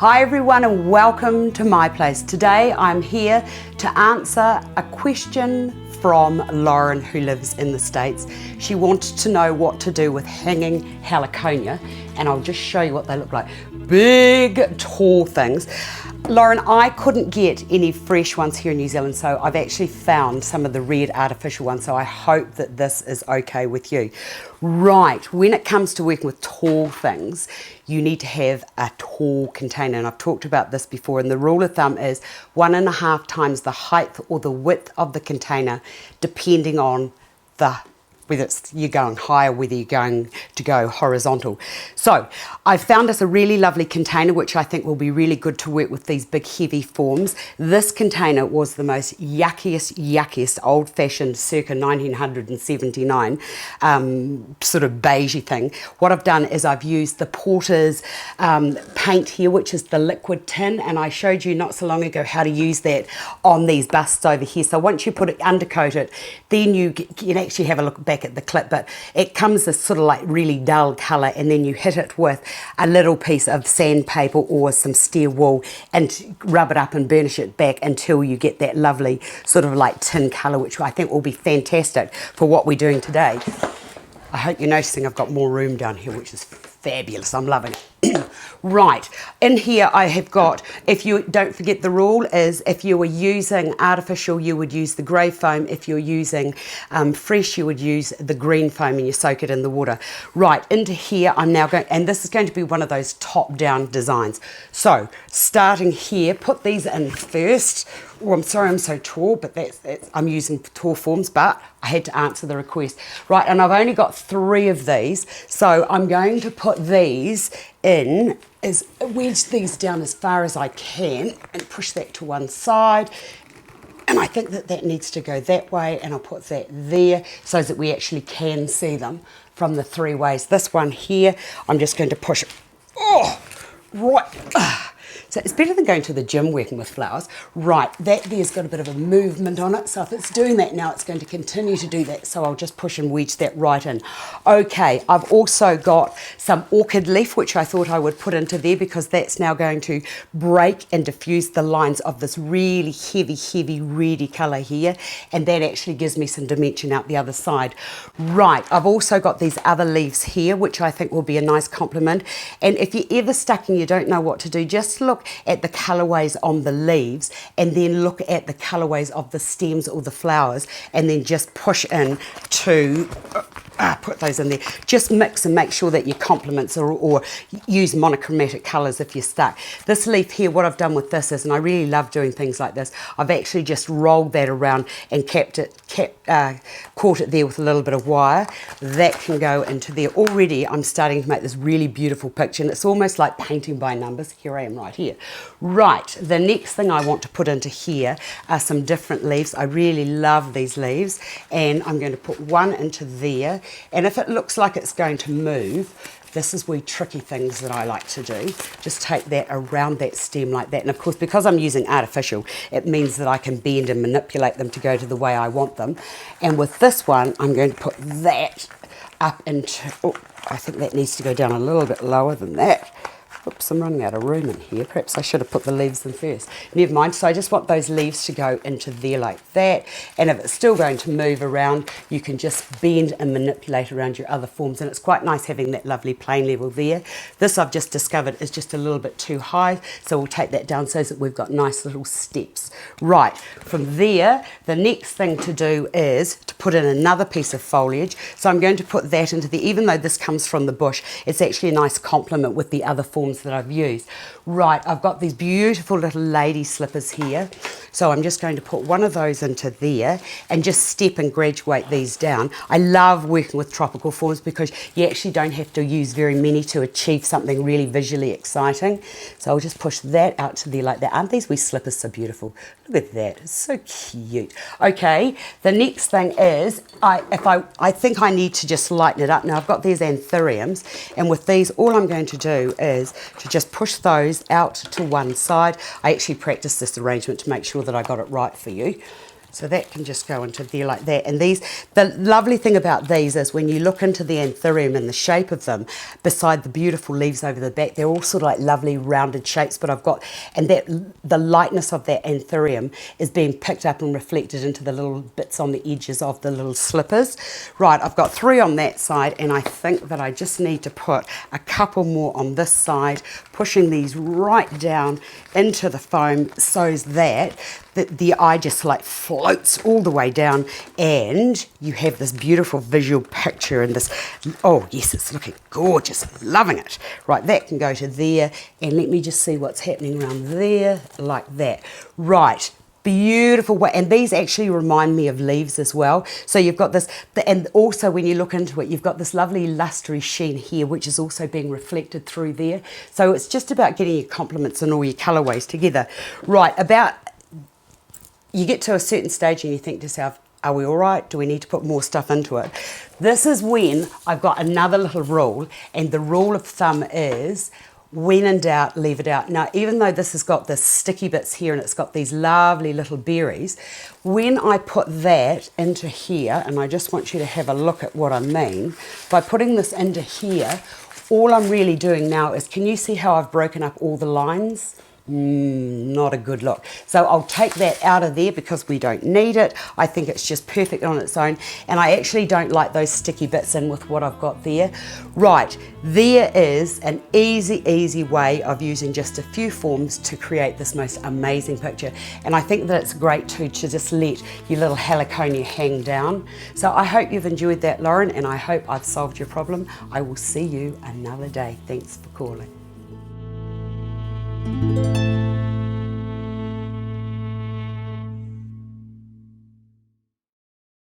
Hi everyone and welcome to my place. Today I'm here to answer a question from Lauren who lives in the States. She wanted to know what to do with hanging Heliconia, and I'll just show you what they look like. Big, tall things. Lauren, I couldn't get any fresh ones here in New Zealand, so I've actually found some of the red artificial ones, so I hope that this is okay with you. Right, when it comes to working with tall things, you need to have a tall container, and I've talked about this before, and the rule of thumb is 1.5 times the height or the width of the container, depending on whether it's you're going high or whether you're going to go horizontal. So I found us a really lovely container which I think will be really good to work with these big heavy forms. This container was the most yuckiest old-fashioned circa 1979 sort of beigey thing. What I've done is I've used the Porter's paint here, which is the liquid tin, and I showed you not so long ago how to use that on these busts over here. So once you put it, undercoat it, then you can actually have a look back at the clip, but it comes this sort of like really dull colour, and then you hit it with a little piece of sandpaper or some steel wool and rub it up and burnish it back until you get that lovely sort of like tin colour, which I think will be fantastic for what we're doing today. I hope you're noticing I've got more room down here, which is fabulous. I'm loving it. Right, in here I have got, if you don't forget, the rule is if you were using artificial you would use the grey foam, if you're using fresh you would use the green foam, and you soak it in the water. Right, into here I'm now going, and this is going to be one of those top down designs. So starting here, put these in first. Oh, I'm sorry I'm so tall, but I'm using tall forms, but I had to answer the request. Right, and I've only got 3 of these, so I'm going to put these in, wedge these down as far as I can and push that to one side. And I think that needs to go that way, and I'll put that there so that we actually can see them from the 3 ways. This one here, I'm just going to push it. Oh, right. So it's better than going to the gym working with flowers. Right, that there's got a bit of a movement on it, so if it's doing that now, it's going to continue to do that, so I'll just push and wedge that right in. Okay, I've also got some orchid leaf, which I thought I would put into there because that's now going to break and diffuse the lines of this really heavy, reddy colour here, and that actually gives me some dimension out the other side. Right, I've also got these other leaves here, which I think will be a nice complement, and if you're ever stuck and you don't know what to do, just look at the colorways on the leaves and then look at the colorways of the stems or the flowers, and then just push in to put those in there. Just mix and make sure that your complements are, or use monochromatic colors if you're stuck. This leaf here, what I've done with this is, and I really love doing things like this, I've actually just rolled that around and caught it there with a little bit of wire. That can go into there. Already I'm starting to make this really beautiful picture, and it's almost like painting by numbers. Here I am right here. Right, the next thing I want to put into here are some different leaves. I really love these leaves, and I'm going to put one into there, and if it looks like it's going to move, this is wee tricky things that I like to do. Just take that around that stem like that, and of course because I'm using artificial, it means that I can bend and manipulate them to go to the way I want them. And with this one, I'm going to put that up into, oh, I think that needs to go down a little bit lower than that. Oops, I'm running out of room in here. Perhaps I should have put the leaves in first. Never mind. So I just want those leaves to go into there like that. And if it's still going to move around, you can just bend and manipulate around your other forms. And it's quite nice having that lovely plane level there. This I've just discovered is just a little bit too high. So we'll take that down so that we've got nice little steps. Right, from there, the next thing to do is to put in another piece of foliage. So I'm going to put that into there. Even though this comes from the bush, it's actually a nice complement with the other forms that I've used. Right, I've got these beautiful little lady slippers here, so I'm just going to put one of those into there and just step and graduate these down. I love working with tropical forms because you actually don't have to use very many to achieve something really visually exciting. So I'll just push that out to there like that. Aren't these wee slippers so beautiful? Look at that, it's so cute. Okay, the next thing is, I think I need to just lighten it up. Now I've got these anthuriums, and with these all I'm going to do is to just push those out to one side. I actually practiced this arrangement to make sure that I got it right for you. So that can just go into there like that. And these, the lovely thing about these is when you look into the anthurium and the shape of them, beside the beautiful leaves over the back, they're all sort of like lovely rounded shapes, but I've got, and that the lightness of that anthurium is being picked up and reflected into the little bits on the edges of the little slippers. Right, I've got 3 on that side, and I think that I just need to put a couple more on this side, pushing these right down into the foam so that the eye just like floats all the way down, and you have this beautiful visual picture and this, oh yes, it's looking gorgeous, loving it. Right, that can go to there, and let me just see what's happening around there, like that. Right, beautiful way, and these actually remind me of leaves as well. So you've got this, and also when you look into it, you've got this lovely lustery sheen here, which is also being reflected through there. So it's just about getting your complements and all your colourways together. Right, you get to a certain stage and you think to yourself, are we all right? Do we need to put more stuff into it? This is when I've got another little rule, and the rule of thumb is, when in doubt, leave it out. Now, even though this has got the sticky bits here and it's got these lovely little berries, when I put that into here, and I just want you to have a look at what I mean, by putting this into here, all I'm really doing now is, can you see how I've broken up all the lines? Not a good look. So I'll take that out of there because we don't need it. I think it's just perfect on its own, and I actually don't like those sticky bits in with what I've got there. Right, there is an easy way of using just a few forms to create this most amazing picture, and I think that it's great too to just let your little heliconia hang down. So I hope you've enjoyed that, Lauren, and I hope I've solved your problem. I will see you another day. Thanks for calling.